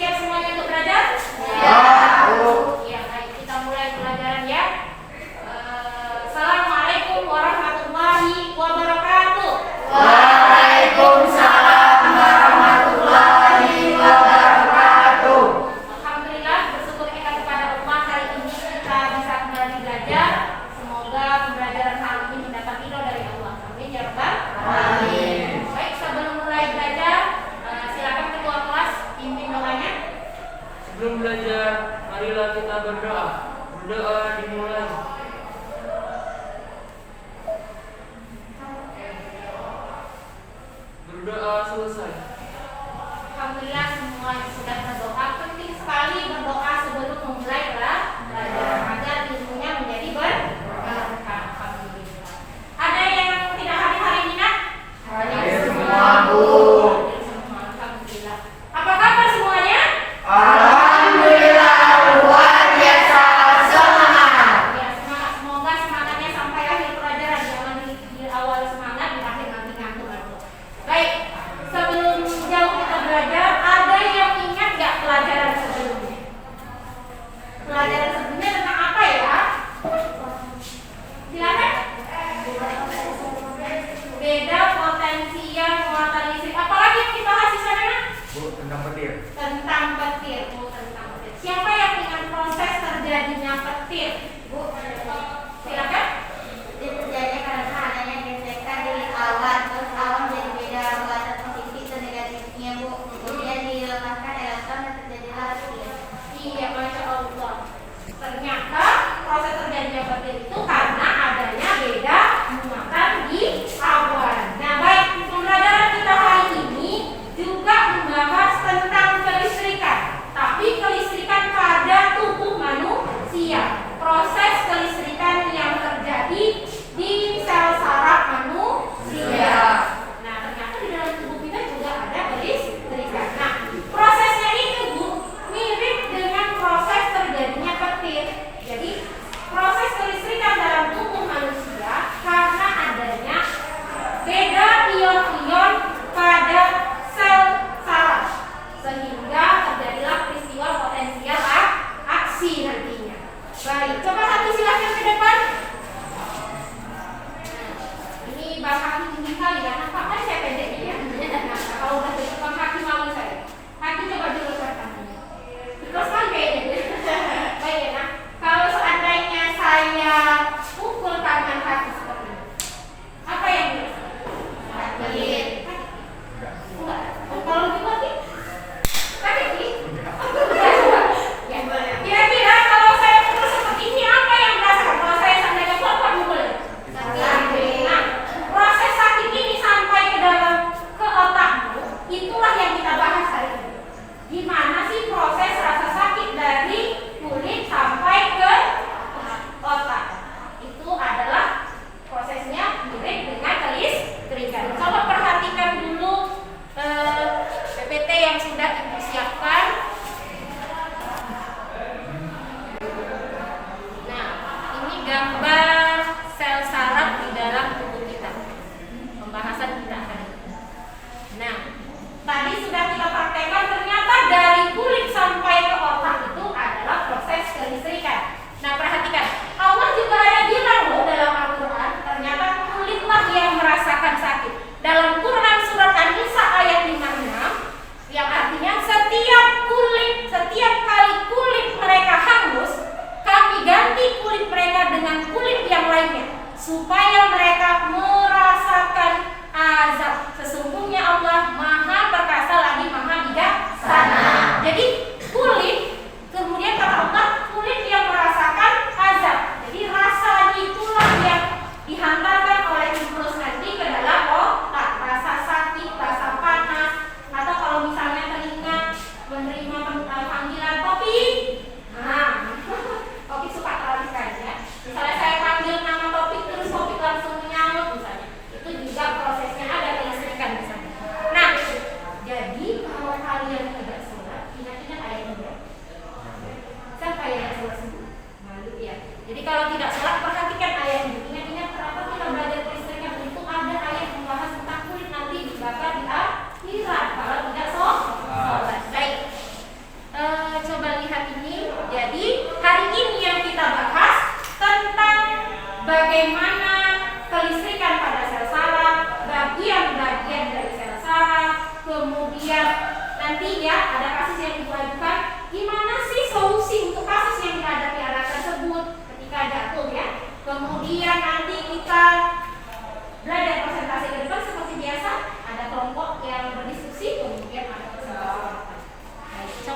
Siap semuanya untuk belajar? Ya. Ya, baik. Kita mulai pelajaran ya. Assalamualaikum warahmatullahi wabarakatuh. Waalaikumsalam warahmatullahi wabarakatuh. Alhamdulillah, bersyukur kita kepada Allah hari ini kita bisa kembali belajar. Semoga pembelajaran hari ini mendapat ridho dari Allah. Amin ya rabbal alamin. Baik, sebelum mulai belajar, silakan ketua kelas pimpin doanya. Sebelum belajar, marilah kita berdoa. Berdoa dimulai. Berdoa selesai. Alhamdulillah semua sudah berdoa. Penting sekali berdoa sebelum memulai belajar agar ilmunya menjadi berkah. Alhamdulillah. Ada yang tidak hadir hari ini nak? Hadir semua, Bu. Hadir semua. Alhamdulillah. Apa kabar semuanya? Alhamdulillah luar biasa semangat. Ya, semangat. Semoga semangatnya sampai akhir pelajaran. Jangan di awal semangat, di akhir nanti ngantuk. Baik, sebelum jauh kita belajar, ada yang ingat gak pelajaran sebelumnya? Pelajaran sebelumnya tentang apa ya? Silakan. Beda potensial muatan listrik. Apalagi yang kita bahas di sana nak? Bu, tentang petir. Tentang petir. Oh, tentang petir. Siapa yang ingat proses terjadinya petir? Bu, silakan. Itu terjadi karena adanya gesekan di awan, terus awan jadi beda warna positif dan negatifnya, Bu. Kemudian dilepaskan elektron dan terjadilah petir. Iya, masya Allah. Ternyata proses terjadinya petir itu karena adanya beda muatan di awan. Nah, baik, pembelajaran kita hari ini juga membahas tentang kelistrikan, tapi kelistrikan pada tubuh manusia. Proses kelistrikan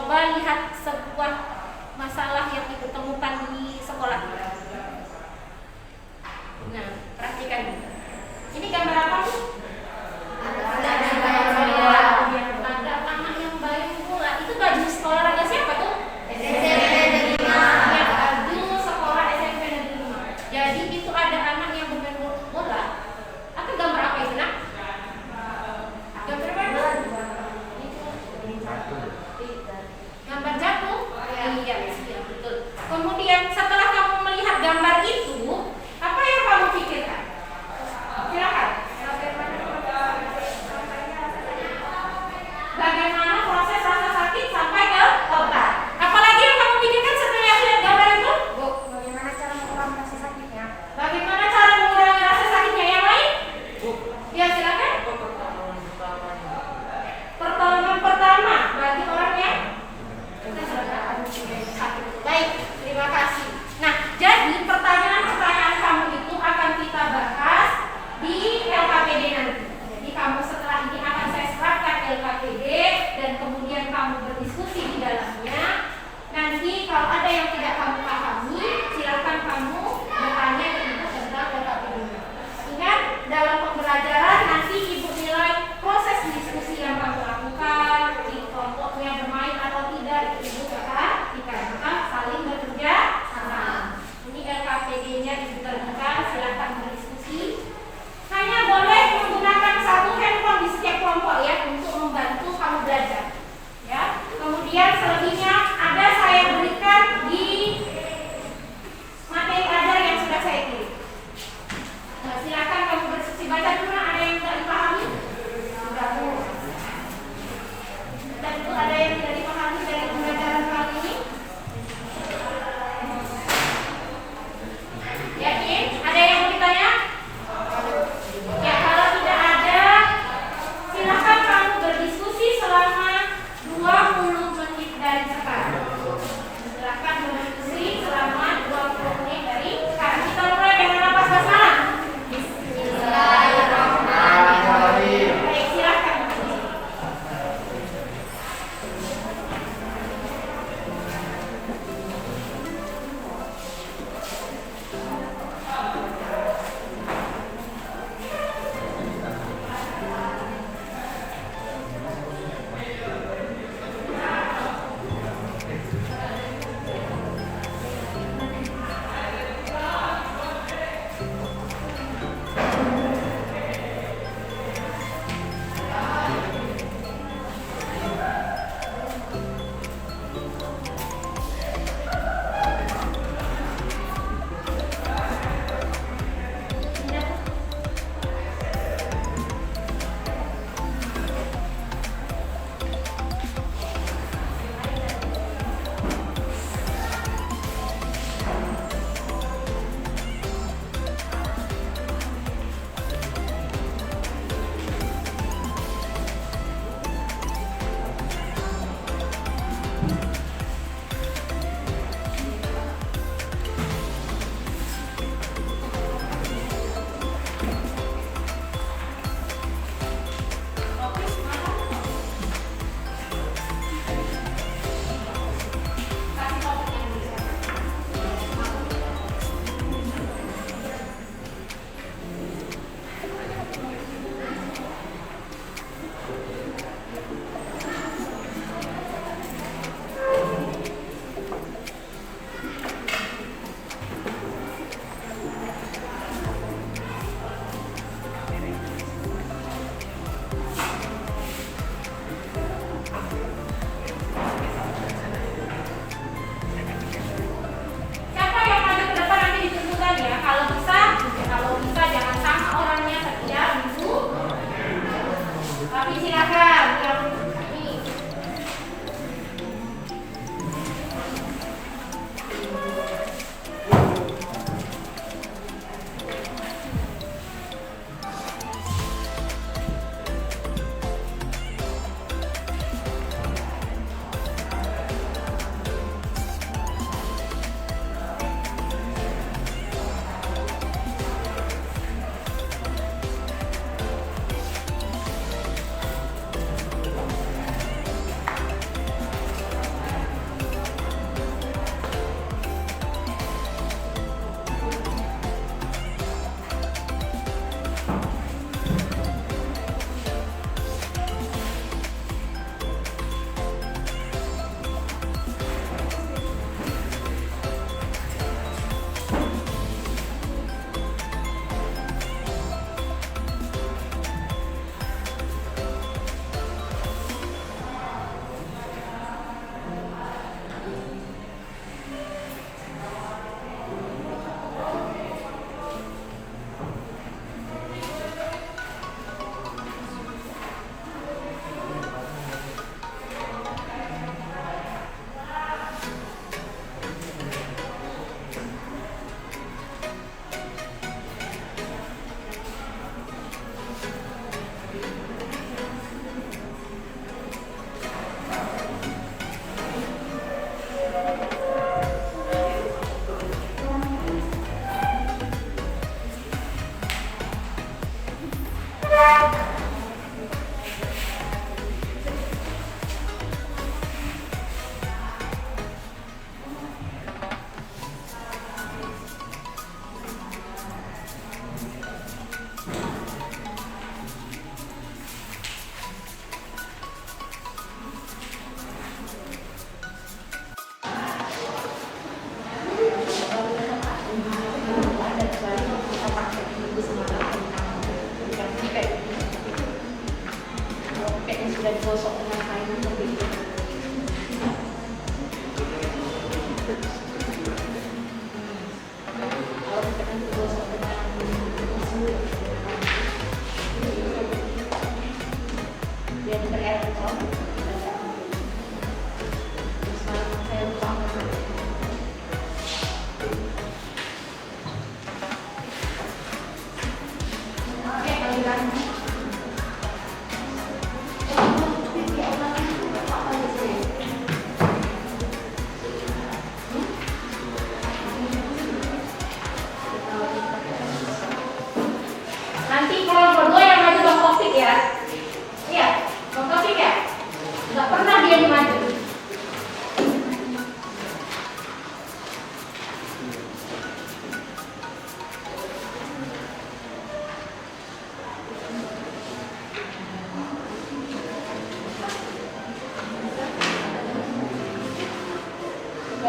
Coba lihat sebuah masalah yang ibu temukan di sekolah. Nah, perhatikan. Ini gambar apa Bu? Ada anak yang main bola. Itu baju sekolah olahraga siapa tuh? SMP 5. Ya, baju sekolah SMP Negeri 5. Jadi itu ada anak yang bermain bola. Atau gambar apa itu nak? Gambar apa? Gambar jatuh? Iya, iya betul. Kemudian setelah kamu melihat gambar itu, apa yang kamu pikirkan? Silakan. Bagaimana proses rasa sakit sampai ke obat? Apalagi yang kamu pikirkan setelah lihat gambar itu? Bu, bagaimana cara mengurangi rasa sakitnya? Bagaimana cara mengurangi rasa sakitnya yang lain? Bu, Ya silakan. apa pertolongan pertamanya? Pertolongan pertama bagi orang yang sakit. Baik, terima kasih. Nah, jadi pertanyaan-pertanyaan kamu itu akan kita bahas di LKPD nanti. Jadi kamu setelah ini akan saya serahkan LKPD dan kemudian kamu berdiskusi di dalamnya. Nanti kalau ada yang tidak kamu pahami, silakan kamu bertanya ke ibu tentang LKPD. Ingat, dalam pembelajaran nanti ibu nilai proses diskusi yang kamu lakukan, di kelompoknya bermain atau tidak, itu ibu perhatikan. Maka saling bekerja sama. Ini LKPD-nya diberikan, silakan berdiskusi. Hanya boleh menggunakan satu handphone di setiap kelompok ya untuk membantu kamu belajar. Ya. Kemudian selebihnya ada saya berikan di materi ajar yang sudah saya kirim. Nah, silakan kamu berdiskusi, baca dulu. Ada yang tidak dipahami? Sudah Bu. Dan itu ada yang tidak dipahami dari pembelajaran kali ini? Yakin? Ada yang mau ditanya? Ya, kalau tidak ada, silakan kamu berdiskusi selama 20 menit dari sekarang.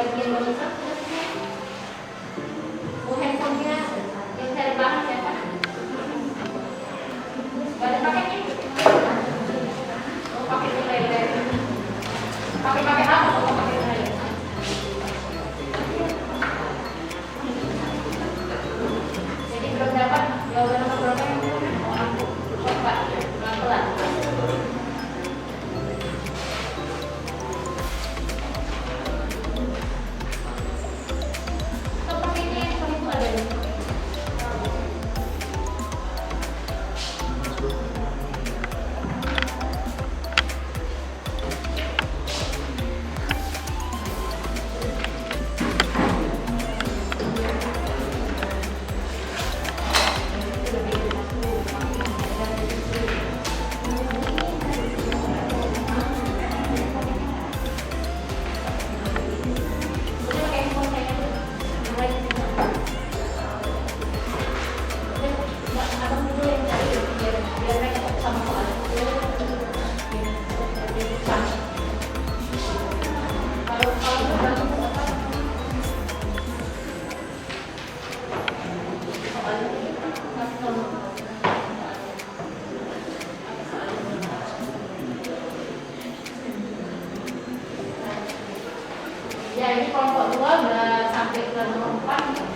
bagian bawah oh handphonenya yang cari bahan siapa? Gak ada paketnya? Oh pakai nilai pakai apa? Oh pakai nilai jadi belum dapat jawaban nomor berapa yang oh aku coba pelan-pelan ya ini kelompok 2 udah sampai ke nomor 4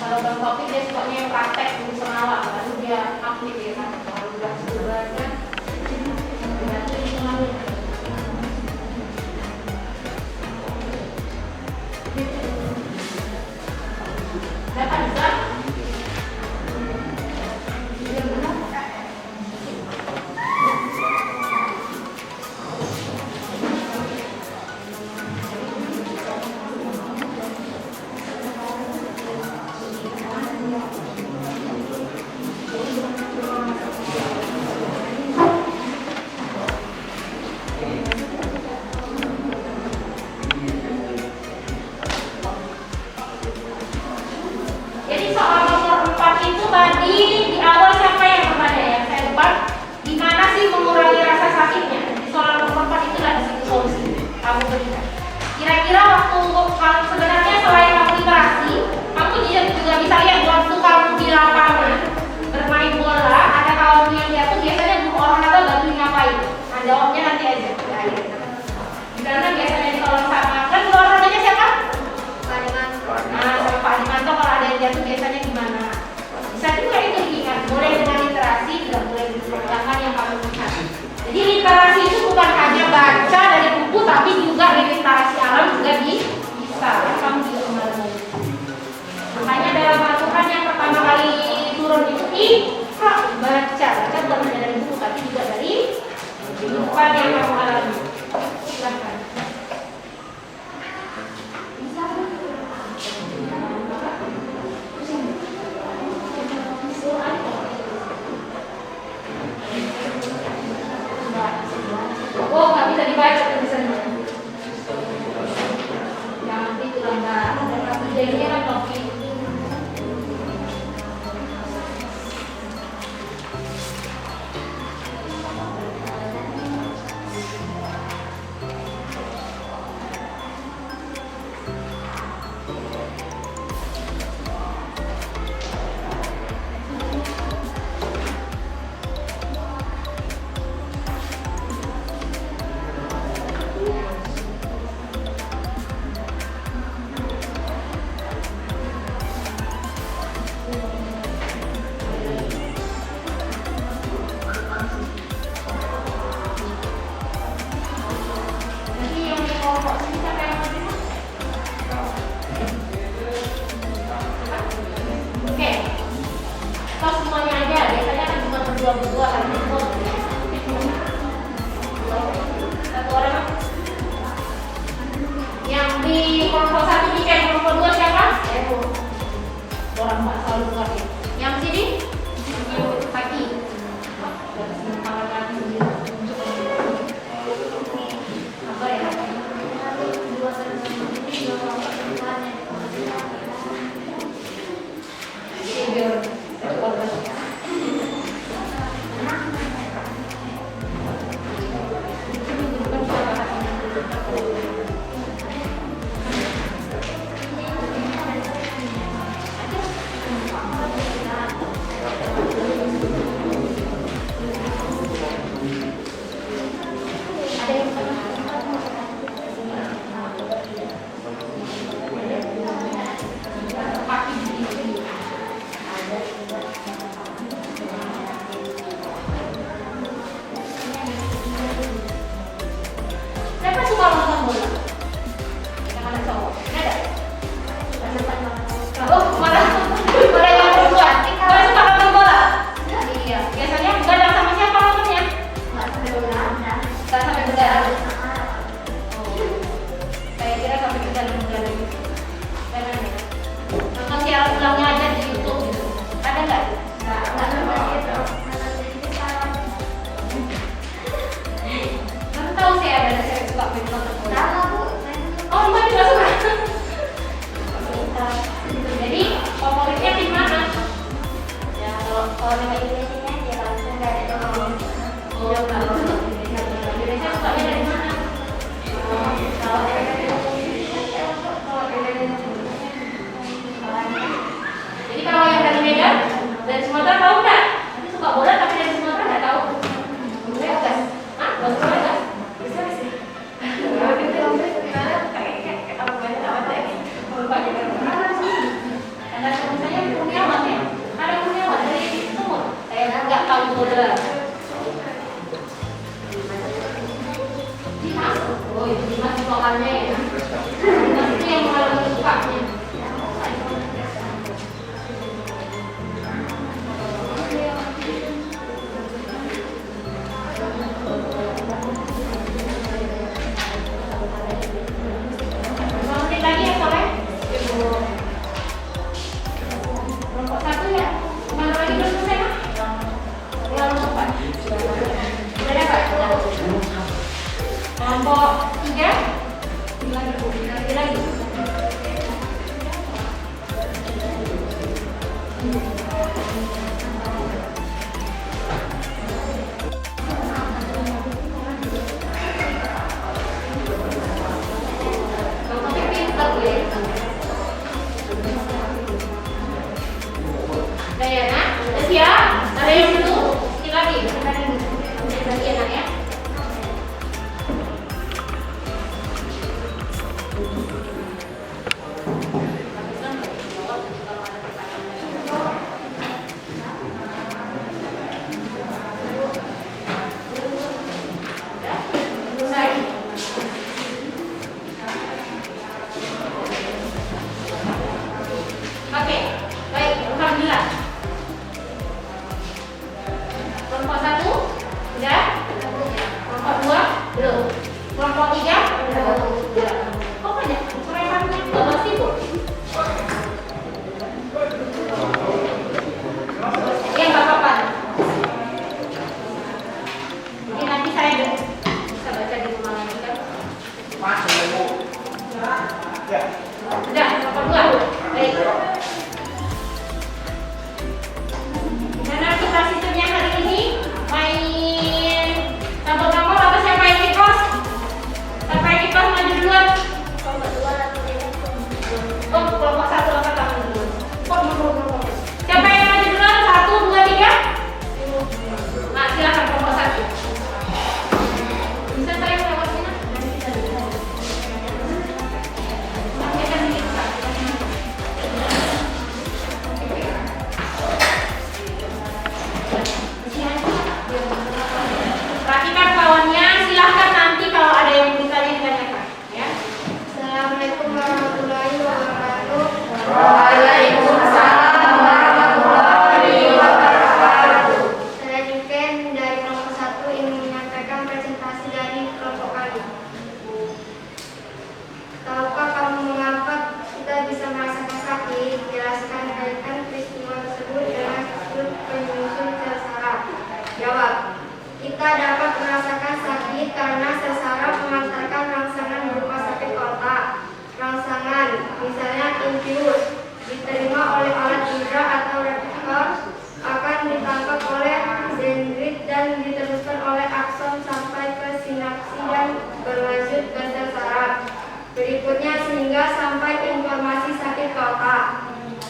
kalau Bang Taufik dia sukanya yang praktek di pengawal baru dia aktif ya kan kalau udah sebenarnya berarti itu ngalir dapat bisa kira-kira waktu kalau sebenarnya selain waktu literasi, kamu juga bisa lihat waktu kamu di lapangan bermain bola, ada kawanmu yang jatuh biasanya guru olahraga bantuin ngapain? Nah jawabnya nanti aja di akhir. Karena biasanya ditolong sama kan guru olahraganya siapa? Pak Dimanto. Nah sama Pak Dimanto kalau ada yang jatuh biasanya gimana? Bisa juga itu diingat, boleh dengan literasi, tidak boleh diperlukan yang kamu lihat. Jadi literasi itu bukan hanya baca dari buku, tapi juga literasi alam juga bisa. Kamu juga kembali. Makanya dalam Al-Quran yang pertama kali turun itu Iqra, baca bukan hanya dari buku, tapi juga dari kehidupan yang kamu alami. Silahkan. Pak selalu ngerti. Yang sini kaki. Tangan kaki sendiri. Apa ya? Siapa suka nonton bola? Yang mana cowok? Ada? Oh, malah yang berdua. Kalian suka nonton bola? Iya. Biasanya gadang sama siapa nontonnya? Nggak sampai begadang. Saya kira sampai begadang. Jangan ya. Nonton siaran ulangnya aja di YouTube gitu. Ada nggak? Nggak tahu sih ada saya suka nonton bola. Oh, Mbak juga suka. Jadi favoritnya di mana? Ya kalau nama Indonesia dia langsung dari Oh, kalau Indonesia sukanya dari mana? kalau dari Jadi kalau yang dari Medan, dari Sumatera tahu nggak? Nanti suka bola tapi dari Sumatera nggak tahu. Bagus. Hah? Bagus. Bisa sih. Karena saya Kurniawan ya. Ada Kurniawan dari Sumut. Saya nggak tahu bola. Dimas. Oh, itu Dimas soalnya ya. Dimas itu yang paling suka. Menit lagi ya Soleh. Kelompok 1 ya. Mana lagi belum selesai kan? Tinggal kelompok 4. Sudah dapat? Kelompok 3. Lagi. Kelompoknya pintar gue. Dayana, udah siap? Ada yang satu, sekali lagi. Lagi enak ya. Oke, baik, alhamdulillah. Kelompok 1 udah, kelompok 2 belum, kelompok 3 udah. Kok banyak keremannya? Bapak sibuk. Ya nggak apa-apa. Jadi nanti saya bisa baca di rumah lagi kan. Udah, kelompok 2. Baik. Karena kita sistemnya hari ini main campur-campur apa saya main kickbox? Siapa yang kickbox maju duluan? kelompok 2 lalu Oh, kelompok 1 apa kamu duluan? Kok siapa yang maju duluan? 1, 2, 3? Nah, silakan kelompok 1. Bisa saya lewat sini? Saya kasih kickbox. misalnya infus, diterima oleh alat indera atau reseptor, akan ditangkap oleh dendrit dan diteruskan oleh akson sampai ke sinapsi dan berlanjut ke sel saraf berikutnya sehingga sampai informasi sakit ke otak.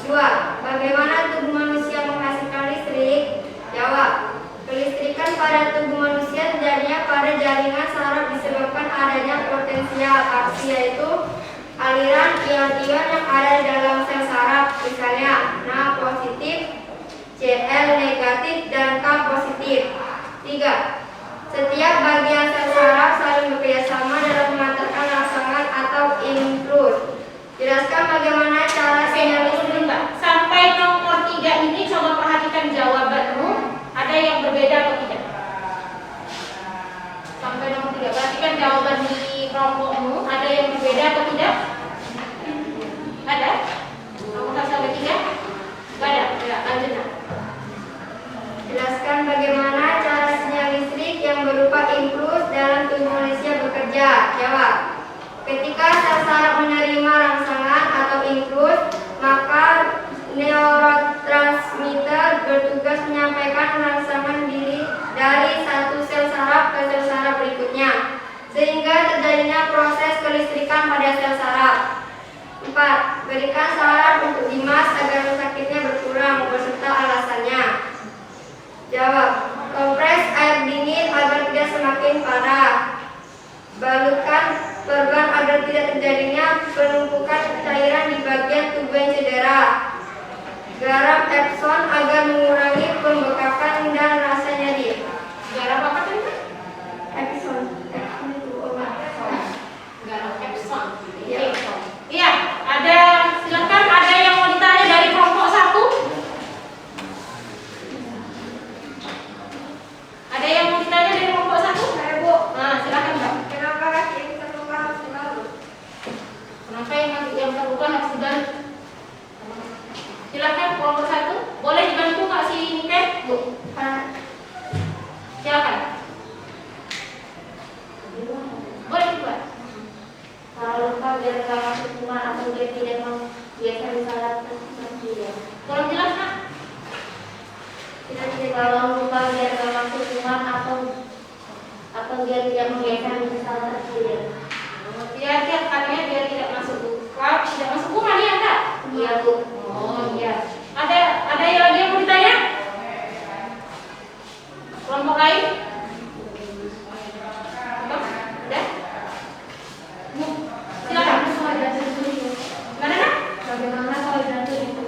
2. Bagaimana tubuh manusia menghasilkan listrik? Jawab. Kelistrikan pada tubuh manusia terjadinya pada jaringan saraf disebabkan adanya potensial aksi, yaitu aliran ion-ion yang ada di dalam sel saraf, misalnya Na positif, Cl negatif, dan K positif. 3. Setiap bagian sel saraf saling bekerjasama dalam mengantarkan rangsangan atau impuls. Jelaskan bagaimana cara sinyal listrik. Sampai nomor 3 ini coba perhatikan jawabanmu. Ada yang berbeda atau tidak? Sampai nomor 3 perhatikan jawaban di kelompokmu. Ada yang berbeda atau tidak? Ada? Nomor 1 sampai 3? Tidak ada? Ya, lanjut. Jelaskan bagaimana cara sinyal listrik yang berupa impuls dalam tubuh manusia bekerja. Jawab. Ketika sel saraf menerima rangsangan atau impuls, maka neurotransmitter bertugas menyampaikan rangsangan diri dari satu sel saraf ke sel saraf berikutnya, sehingga terjadinya proses kelistrikan pada sel saraf. 4. Berikan saran untuk Dimas agar sakitnya berkurang beserta alasannya. Jawab. Kompres air dingin agar tidak semakin parah. Balurkan perban agar tidak terjadinya penumpukan cairan di bagian tubuh yang cedera. Garam Epsom agar mengurangi pembekakan dan rasa nyeri. Garam apa tadi? Epsom itu obat. Garam Epsom. Ya. Iya, ada, silakan, ada yang mau ditanya dari kelompok 1? Ada yang mau ditanya dari kelompok 1? Saya, Bu. Nah, silakan, Mbak. Kenapa kaki yang terluka harus dibalut? Kenapa yang terluka harus dibantu? Silakan kelompok 1. Boleh dibantu nggak si Niken, Bu? Silakan. Boleh juga. Kalau luka biar nggak masuk kuman atau dia tidak mau biasa disalat ya. Tolong jelas, Nak. Kalau luka biar nggak masuk kuman atau dia tidak mau biasa disalat ya. Biar katanya biar tidak masuk luka, tidak masuk kuman ya, Kak? Iya, Bu. Oh iya. Ada yang lagi yang mau ditanya? Kelompok lain? Ada? Silakan. Mana nak? Bagaimana kalau jatuh itu?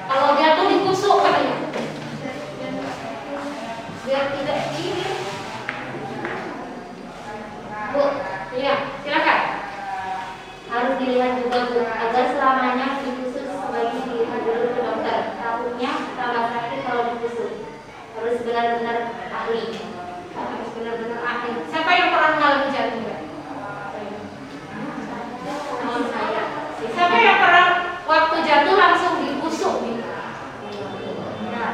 Kalau jatuh ditusuk katanya. Biar tidak ini. Bu, Iya, silakan. harus dilihat juga, Bu, agar selamanya ditusuk sebaiknya dilihat dulu ke dokter. Takutnya tambah sakit kalau ditusuk. Harus benar-benar ahli. Harus benar-benar ahli. Siapa yang pernah mengalami jatuh, Mbak? Teman saya. Siapa yang pernah waktu jatuh langsung ditusuk gitu? Benar.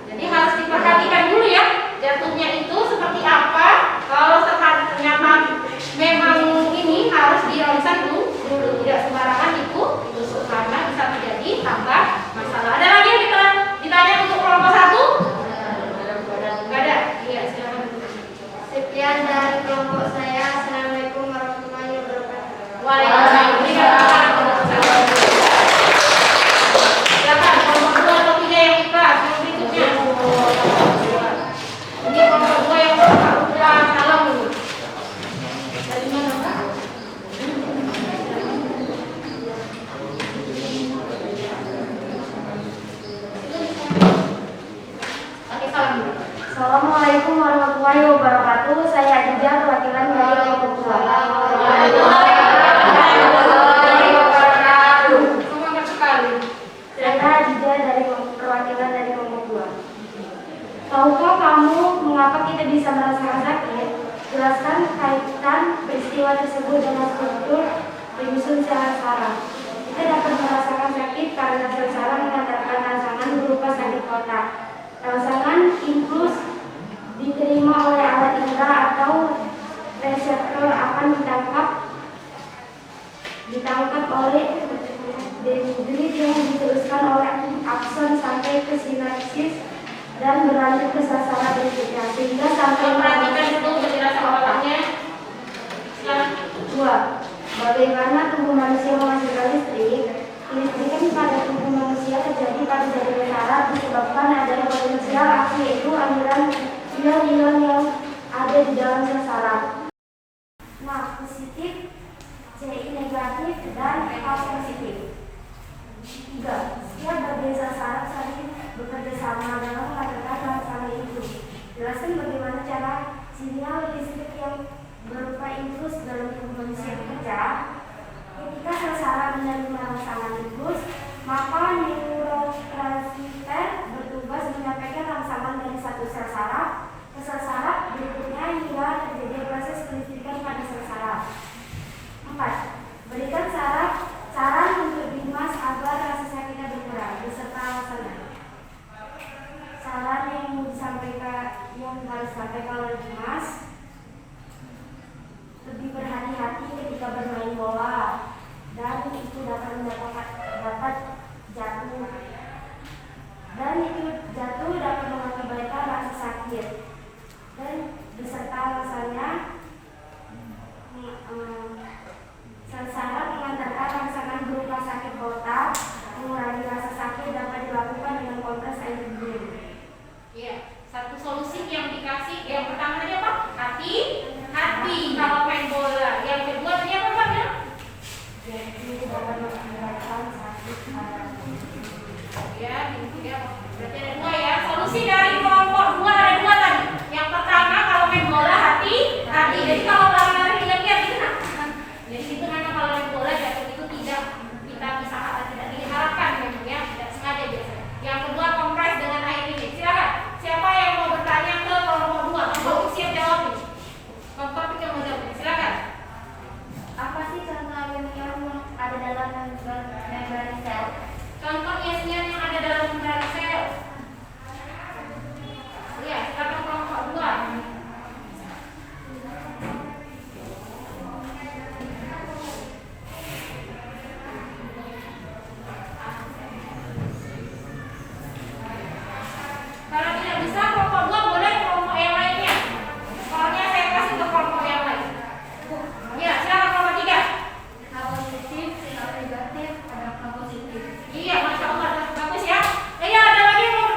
Jadi harus diperhatikan dulu ya, jatuhnya itu seperti apa. Kalau ternyata memang ini harus dirangsang dulu, tidak sembarangan ditusuk karena bisa terjadi tambah masalah. Ada lagi yang kita ditanya untuk kelompok 1? Enggak ada. Iya, silakan. Sekian dari kelompok saya. Assalamualaikum warahmatullahi wabarakatuh. Waalaikumsalam. Silakan kelompok 2 atau 3 yang ikhlas yang berikutnya. Ini kelompok 2 yang udah salam dulu. Dari mana, Pak? Oke, salam dulu. Assalamualaikum warahmatullahi wabarakatuh. Saya Adija, perwakilan dari kelompok 2. Semangat sekali. Saya Adija dari perwakilan dari kelompok 2. Tahukah kamu mengapa kita bisa merasakan sakit? Jelaskan kaitan peristiwa tersebut dengan struktur penyusun sel saraf. Kita dapat merasakan sakit karena sel saraf mengantarkan rangsangan berupa sakit otak. Rangsangan impuls diterima oleh alat indera atau reseptor akan ditangkap ditangkap oleh dendrit yang diteruskan oleh akson sampai ke sinapsis dan berlanjut ke sasaran berikutnya sehingga sampai Perhatikan dulu penjelasan bawahnya. Dua, bagaimana tubuh manusia menghasilkan listrik? Kelistrikan pada tubuh manusia terjadi pada jaringan saraf disebabkan adanya potensial api yaitu aliran ion-ion yang ada di dalam sel saraf. Nah, positif, Ci negatif, dan K positif. 3. Setiap bagian sel saraf saling bekerja sama dalam mengatakan rangsangan itu. Jelaskan bagaimana cara sinyal listrik yang berupa impuls dalam tubuh manusia bekerja. Ketika sel saraf menerima rangsangan impuls, maka neurotransmitter bertugas menyampaikan rangsangan dari satu sel saraf ke sel saraf berikutnya hingga terjadi proses kelistrikan pada sel saraf. 4. Berikan saran untuk Dimas agar rasa sakitnya berkurang beserta alasannya. Saran yang harus disampaikan oleh Dimas: lebih berhati-hati ketika bermain bola dan itu dapat jatuh dapat mengakibatkan rasa sakit dan beserta alasannya sel saraf mengantarkan rangsangan berupa sakit otak. Mengurangi rasa sakit dapat dilakukan dengan kompres air dingin. Iya, satu solusi yang dikasih, yang pertama tadi apa? Hati kalau main bola. Yang kedua tadi apa Pak? Jadi dapat mengakibatkan sakit pada Ya, berarti ada dua ya. Solusi dari kelompok dua ada dua tadi. Yang pertama kalau main bola hati. Jadi kalau lari-lari lihat itu jadi itu memang kalau main bola jatuh itu tidak kita bisa tidak diharapkan memang ya, tidak sengaja biasanya. Yang kedua kompres dengan air dingin. Silakan. Siapa yang mau bertanya ke kelompok dua? Mau siap jawab nih. Kelompok yang mau jawab. Silakan. apa sih contoh ion yang ada dalam membran sel? Contoh ion yang ada dalam membran sel. Ya, silakan kelompok dua. Kalau tidak bisa kelompok dua boleh kelompok yang lainnya. Soalnya saya kasih ke kelompok yang lain. Ya, silakan kelompok tiga. K positif, K negatif, ada K positif. Iya, masya Allah, bagus ya. Iya, ada lagi yang mau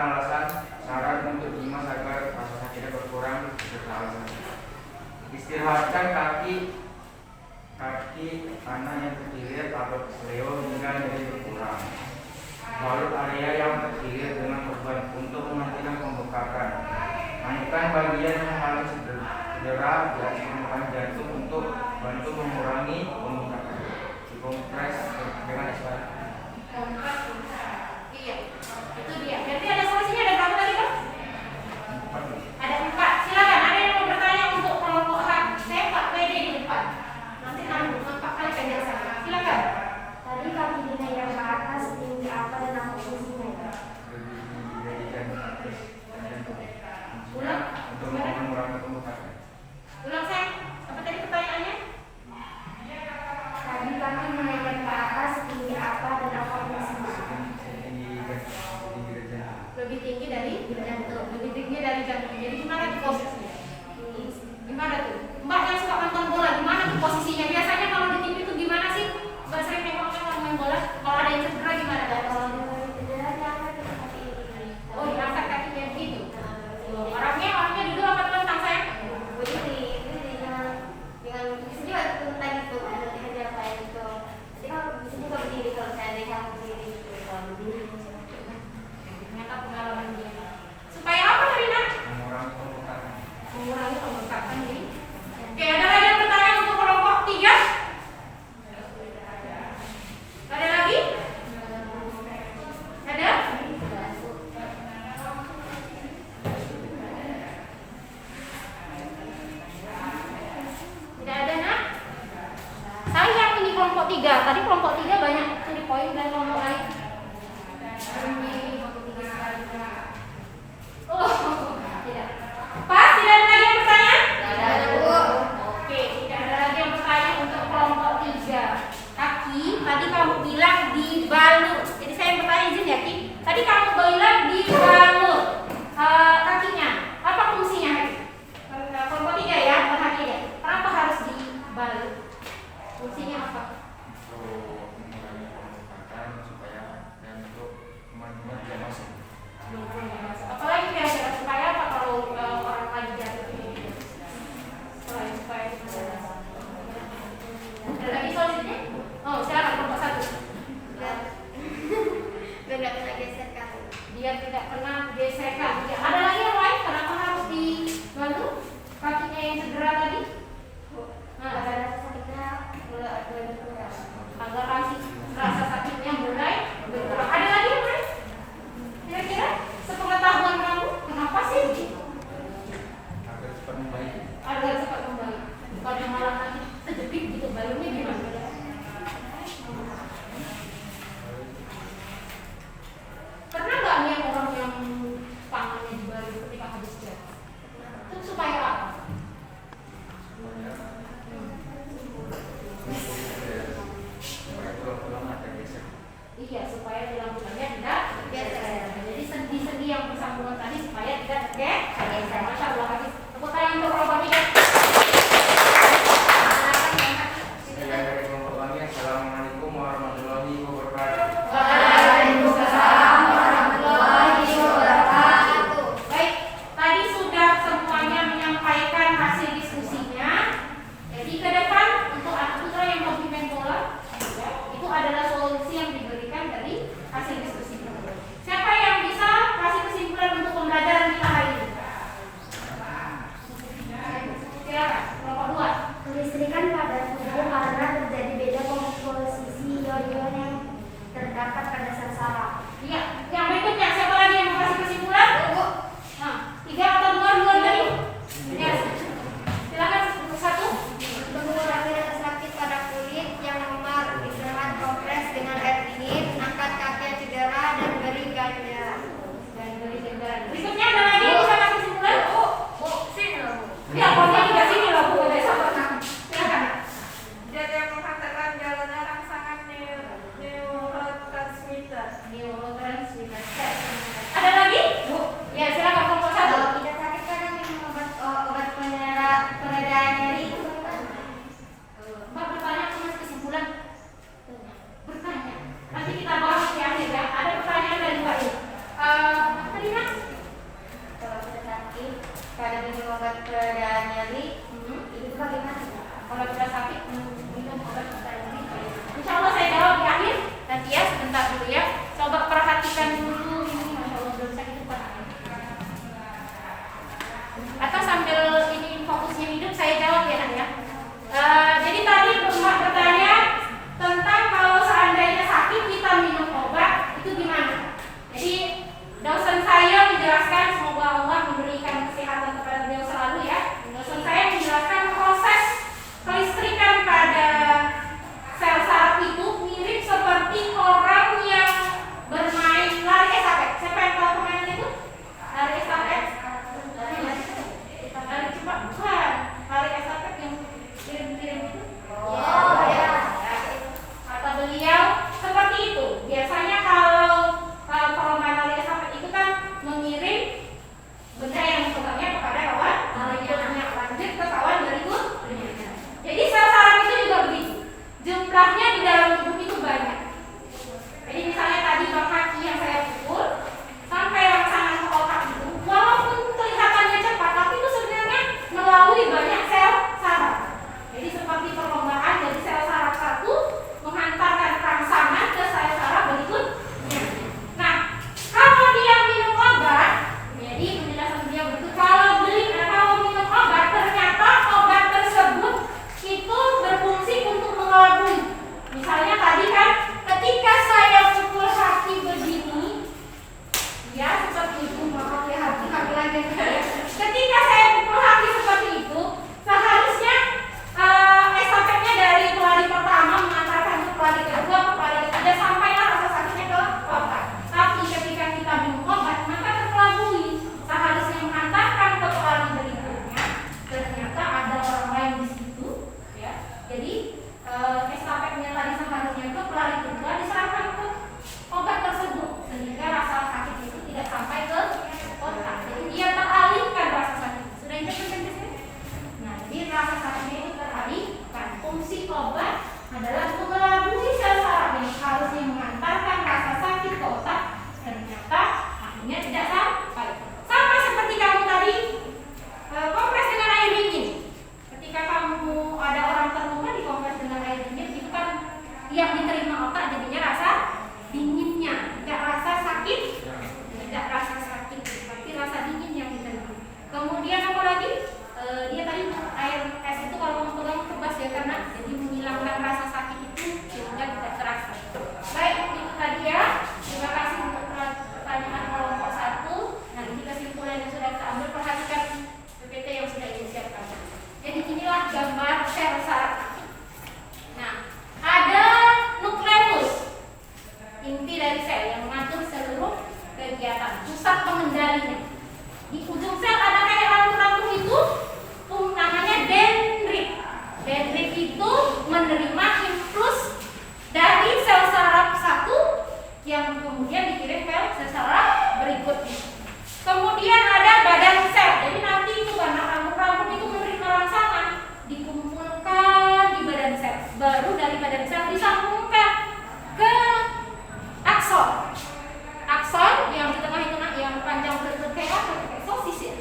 alasan saran untuk Dimas agar rasa sakitnya berkurang serta alasan. Istirahatkan kaki kanan yang terkilir atau kesleo hingga nyeri berkurang. Balut area yang terkilir dengan korban untuk menghentikan pembekakan. Naikkan bagian yang mengalami cedera di atas permukaan jantung untuk bantu mengurangi pembekakan. Dikompres dengan istilah. Iya, itu dia. Berarti ada solusinya, ada berapa tadi, Pak? Ada 4. Silakan, ada yang mau bertanya untuk kelompok H. Saya Pak PD di depan. Nanti 4 kali penjelasan. Silakan. Tadi kaki dinaikkan ke atas tinggi apa dan apa fungsinya? Ulang. Untuk mengurangi pembekakan. Ulang, saya. Apa tadi pertanyaannya? Tadi kaki dinaikkan ke atas tinggi apa dan apa fungsinya? Lebih tinggi dari jantung. Lebih tinggi dari jantung. Jadi gimana tuh posisinya? Gimana tuh? Mbak yang suka nonton bola, gimana tuh posisinya? Biasanya kalau di TV tuh gimana sih? Mbak sering nengok orang main bola. Kalau ada yang cedera gimana? Kalau cedera diangkat ke kaki ini. Oh, diangkat kakinya begitu. Orangnya duduk apa telentang, sayang? Berdiri dengan bisa juga tentang itu ada kayak gitu. Jadi kalau bisa juga berdiri kalau saya ada yang berdiri kalau berdiri. Ternyata pengalaman dia. Supaya apa, Rina? Mengurangi pembekakan. Mengurangi pembekakan ini. Oke, ada lagi yang bertanya untuk kelompok 3? Ada lagi? Ada? Tidak ada, nak? Sayang ini kelompok 3. Tadi kelompok 3 banyak curi poin dan kelompok lain. Oh, tidak. Pas, tidak ada lagi yang bertanya? Tidak ada, Bu. Oke, tidak ada lagi yang bertanya untuk kelompok 3. Kaki, tadi kamu bilang dibalut. Jadi saya yang bertanya, izin ya, Ki. Tadi kamu bilang dibalut kakinya. Apa fungsinya, Ki? Kelompok 3 ya, perhatian ya. Kenapa harus dibalut? Fungsinya apa? Untuk mengurangi pembekakan supaya dan untuk teman-teman tidak masuk. Apalagi kira-kira supaya apa kalau orang lagi jatuh? Supaya ada lagi solusinya? Oh, silakan kelompok 1. Biar nggak kena gesekan. Biar tidak pernah gesekan. Ya, ada lagi yang lain? Kenapa harus dibantu kakinya yang cedera tadi? Nah, Ada rasa sakitnya mulai berkurang. agar rasa sakitnya mulai berkurang. Ada lagi yang lain? Kira-kira sepengetahuan kamu, kenapa sih? Agar cepat membaik. Agar cepat kembali. Bukannya malah nanti terjepit gitu, balonnya gimana? Pernah nggak lihat orang yang tangannya dibalut ketika habis jatuh? Itu supaya apa? Supaya tulang-tulang ada geser. Iya, supaya tulang-tulangnya tidak geser. Jadi sendi-sendi yang bersambungan tadi supaya tidak geser. Masya Allah, habis tepuk tangan untuk kelompok 3. Saya dari kelompok kami. Assalamualaikum warahmatullahi wabarakatuh. Waalaikumsalam warahmatullahi wabarakatuh. Baik, tadi sudah semuanya menyampaikan hasil diskusinya. Jadi ke depan untuk anak putra yang hobi main bola, ya, itu adalah solusi yang diberikan dari hasil diskusi. Siapa yang bisa kasih kesimpulan untuk pembelajaran kita hari ini? Nanti ya sebentar dulu ya. Coba perhatikan dulu ini, masya Allah belum bisa hidup kan? Atau sambil ini fokusnya hidup saya jawab ya Nak ya. Jadi tadi Mbak bertanya tentang kalau seandainya sakit kita minum obat itu gimana? Jadi dosen saya menjelaskan, semoga Allah memberikan kesehatan kepada beliau selalu ya. Dosen saya menjelaskan proses kelistrikan pada sel saraf itu mirip seperti orang yang bermain lari estafet. Siapa yang tahu permainan itu? Lari estafet? Lari cepat? Bukan. Lari estafet yang kirim-kirim itu? Oh ya. Kata beliau seperti itu. Biasanya kalau perlombaan lari estafet itu kan mengirim benda yang dipegangnya kepada kawan berikutnya, lanjut ke kawan berikutnya. Jadi sel saraf itu juga begitu. Jumlahnya di dalam tubuh itu banyak. Jadi misalnya tadi bang kaki yang saya pukul sampai rangsangan ke otak itu, walaupun kelihatannya cepat, tapi itu sebenarnya melalui banyak sel saraf. Jadi seperti perlombaan, jadi sel saraf satu menghantarkan rangsangan ke sel saraf berikutnya. Nah, kalau dia minum obat, jadi penjelasan dia begitu. Kalau minum obat, ternyata obat tersebut itu berfungsi untuk mengelabui. Misalnya tadi kan, ketika saya pukul hati begini, ya seperti itu, maaf ya hati lagi. Ketika saya pukul hati seperti itu, seharusnya estafetnya dari pelari pertama mengantarkan ke pelari kedua, ke pelari ketiga, sampailah rasa sakitnya ke otak. Tapi ketika kita minum obat, maka terkelabui. Seharusnya menghantarkan ke pelari berikutnya, ternyata ada orang lain di situ, ya. Jadi estafetnya tadi seharusnya ke pelari kedua diserahkan ke obat tersebut, sehingga rasa sakit itu tidak sampai ke otak. Jadi dia teralihkan rasa sakit. Sudah ingat sampai sini? Nah, jadi rasa sakitnya itu teralihkan. Fungsi obat adalah mengelabui sel saraf yang harusnya mengantarkan rasa sakit ke otak, ternyata akhirnya tidak sampai. Sama seperti kamu tadi kompres dengan air dingin. Ketika kamu ada orang terluka dikompres dengan air dingin, itu kan yang diterima otak jadinya rasa dinginnya, tidak rasa sakit, tapi rasa dingin yang diterima. Kemudian apa lagi? Dia tadi air es itu kalau kamu pegang kebas ya, karena jadi menghilangkan rasa sakit itu sehingga tidak terasa. Baik, itu tadi ya. Terima kasih untuk pertanyaan kelompok 1. Nah, ini kesimpulan yang sudah kita ambil, perhatikan PPT yang sudah disiapkan. Jadi inilah gambar sel saraf. Nah, ada nukleus, inti dari sel yang mengatur seluruh kegiatan, pusat pengendalinya. Di ujung sel ada kayak rambut-rambut itu, namanya dendrit. Dendrit itu menerima impuls dari sel saraf satu yang kemudian dikirim ke sel saraf berikutnya. Kemudian ada badan sel. Jadi nanti itu karena rambut-rambut itu menerima rangsangan, dikumpulkan di badan sel. Baru dari badan sel disambungkan ke akson. Akson yang di tengah itu yang panjang berbentuk kayak sosis ya.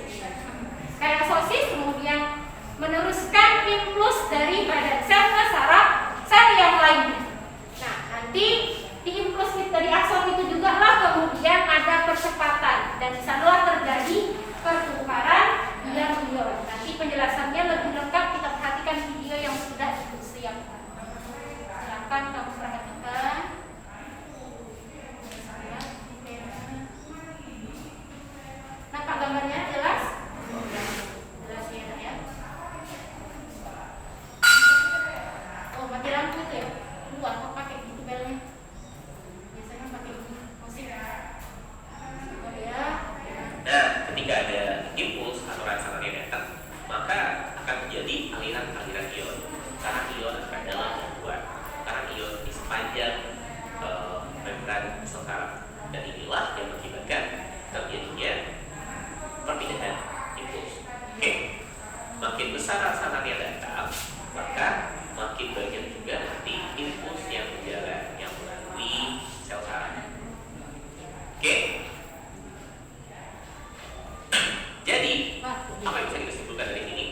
Kayak sosis, kemudian meneruskan impuls dari badan sel ke saraf sel yang lainnya. Nah, nanti di impuls dari akson itu juga lah kemudian ada percepatan dan di sanalah terjadi pertukaran ion-ion. Nanti penjelasannya lebih lengkap kita perhatikan video yang sudah disiapkan. Silakan kamu perhatikan. Nampak gambarnya jelas? Jelas ya, Nak, ya. Oh, mati lampu itu ya? Luar kok pakai gitu belnya? Biasanya pakai musik. Oh ya. Nah, ketika ada impuls atau rangsangan yang datang, maka akan terjadi aliran-aliran ion. Karena ion adalah dan kuat. Karena ion di sepanjang membran sel saraf. Dan inilah yang mengakibatkan terjadinya perpindahan impuls. Oke. Makin besar rangsangan yang datang, maka makin banyak juga nanti impuls yang berjalan yang melalui sel saraf. Oke. Jadi, apa yang bisa kita simpulkan dari sini?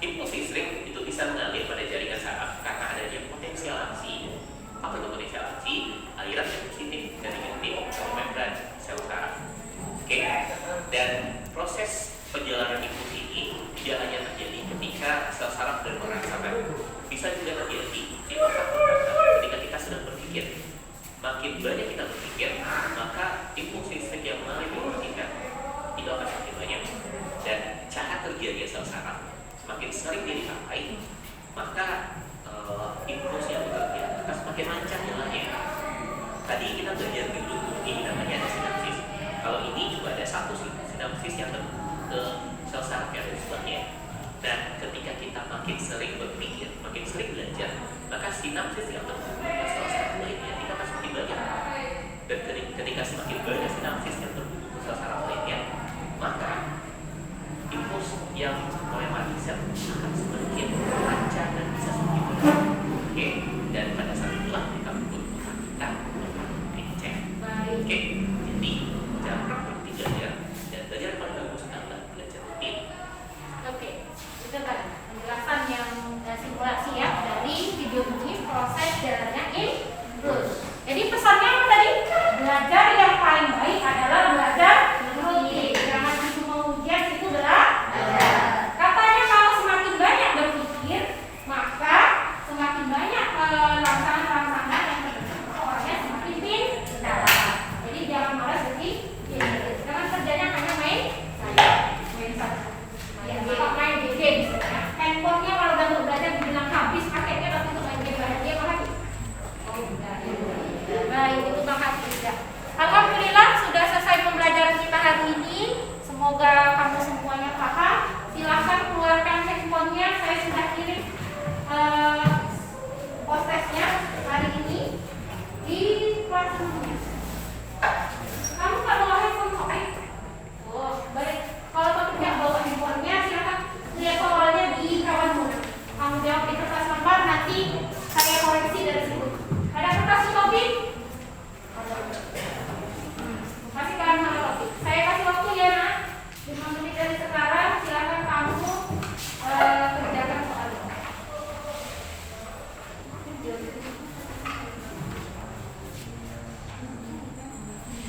Impuls listrik itu bisa mengalir pada jaringan saraf karena adanya potensial aksi. Apa itu potensial aksi? makin banyak kita berpikir, maka impuls listrik yang mengalir di otak kita itu akan semakin banyak. Dan cara kerjanya sel saraf semakin sering dia dipakai, maka impuls yang bekerja akan semakin lancar jalannya. Tadi kita belajar dulu ini namanya ada sinapsis. Kalau ini juga ada satu sinapsis yang ke sel saraf yang ada di sebelahnya. Nah, ketika kita makin sering berpikir, makin sering belajar, maka sinapsis yang terhubung ke sel saraf lainnya itu akan semakin banyak. Dan ketika semakin banyak sinapsis yang terhubung ke sel saraf lainnya, maka impuls yang melewati sel akan semakin lancar dan bisa semakin banyak. Oke, dan pada saat itulah kita menyebut otak kita encer. Oke, jadi cara praktik belajar dan belajar yang paling bagus adalah belajar rutin. Oke, itu kan penjelasan yang simulasi ya dari video ini proses jalannya impuls. Jadi pesannya apa tadi? Belajar yang paling baik adalah belajar rutin. Jangan cuma ujian itu belajar. Katanya kalau semakin banyak berpikir, maka semakin banyak rangsangan-rangsangan yang terbentuk, orangnya semakin pintar. Jadi jangan malas berpikir. Jangan kerjanya hanya main saja. Ya, main game misalnya. Handphonenya kalau udah mau belajar dibilang habis paketnya, tapi untuk main game bahagia malah habis. Oh enggak. Baik, itu bahagia. Alhamdulillah sudah selesai pembelajaran kita hari ini. Semoga kamu semuanya paham. Silakan keluarkan handphonenya. Saya sudah kirim postesnya hari ini di kelasnya. Kamu nggak bawa handphone kok? Oh, baik. Kalau kamu tidak bawa handphonenya, silakan lihat soalnya di kawanmu. Kamu jawab di kertas lembar, nanti saya koreksi dari situ. Ada kertas topik? Masih kalian mana topik? Saya kasih waktu ya nak. 5 menit dari sekarang, silakan kamu kerjakan soalnya.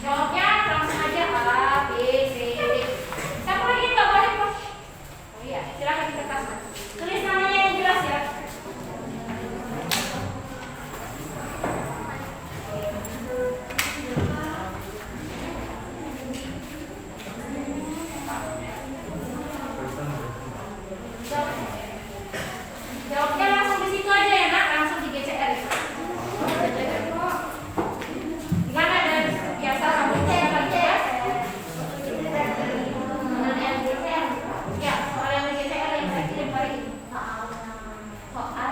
Jawabnya langsung aja A, B, C, D. Siapa lagi yang nggak boleh kok? Oh iya, silakan di kertas. Tulis namanya yang jelas ya. Jawabnya langsung di situ aja ya nak, langsung di GCR. Gimana dan biasa kamu kerjakan ya? Ya, soal yang di GCR yang saya kirim hari ini. Soal.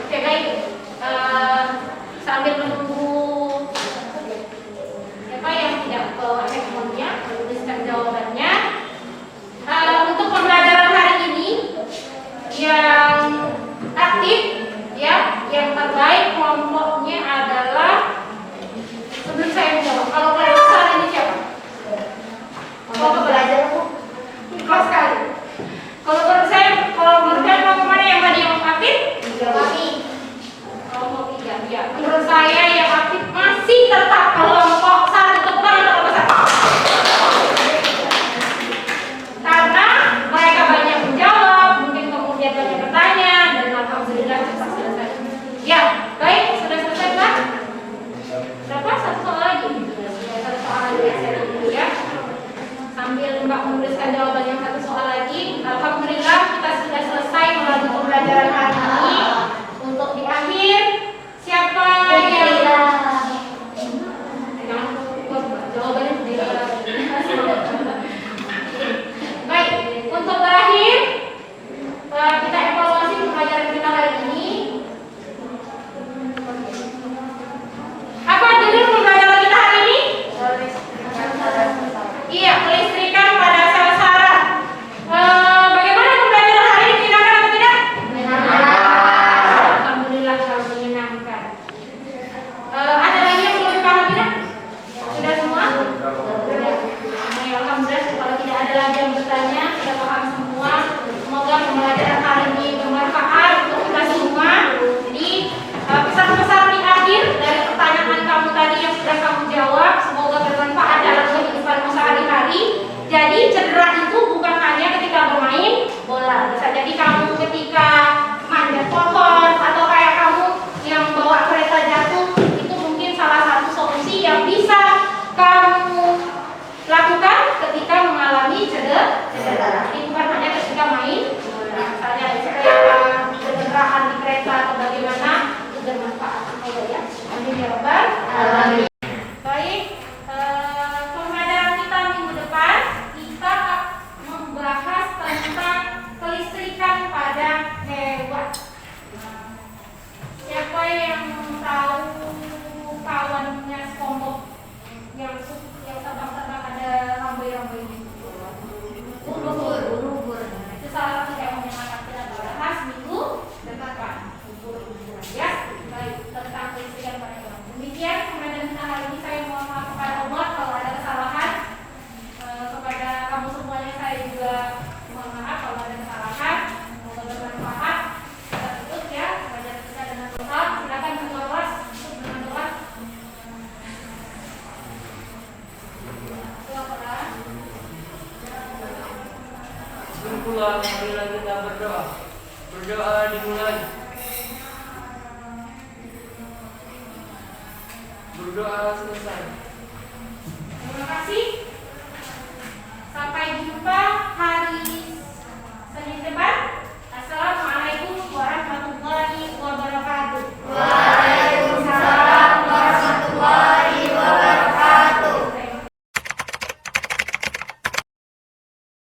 Oke baik. Sambil menunggu siapa yang tidak bawa handphonenya menuliskan jawabannya. Untuk pembelajaran hari ini yang aktif ya, yang terbaik kelompoknya adalah, sebelum saya menjawab, kalau kalian besar ini siapa? Kelompok belajar kelas sekali. Kalau menurut saya mau kemana yang tadi yang aktif? Kami kelompok 3 ya. Menurut saya yang aktif masih tetap kelompok 1. Tepuk tangan kelompok 1. Karena mereka banyak menjawab, mungkin kemudian banyak bertanya, dan alhamdulillah cepat selesai. Ya, baik, sudah selesai Pak? Berapa? 1 soal lagi? Ya, 1 soal lagi ya, saya dulu ya. Sambil Mbak menuliskan jawaban yang 1 soal lagi. Alhamdulillah kita sudah selesai melalui pembelajaran hari ini. Untuk di akhir, siapa yang jawabannya baik, untuk terakhir kita evaluasi pembelajaran kita hari ini. Amin ya rabbal Amin. Baik, pembelajaran kita minggu depan kita membahas tentang kelistrikan pada hewan. Siapa yang tahu kawannya SpongeBob yang terbang-terbang ada rambai-rambai gitu? Ubur-ubur. Itu salah satu yang menyenangkan kita bahas minggu depan. Ubur-ubur ya. Baik, tentang kelistrikan pada hewan. Demikian pembelajaran kita hari ini. Saya mohon maaf kepada Umar kalau ada kesalahan. Kepada kamu semuanya saya juga mohon maaf kalau ada kesalahan. Semoga bermanfaat. Kita tutup ya pembelajaran kita dengan doa. Silakan ketua kelas untuk dengan doa. Doa kepada. Berpulang, marilah kita berdoa. Berdoa dimulai. Berdoa selesai.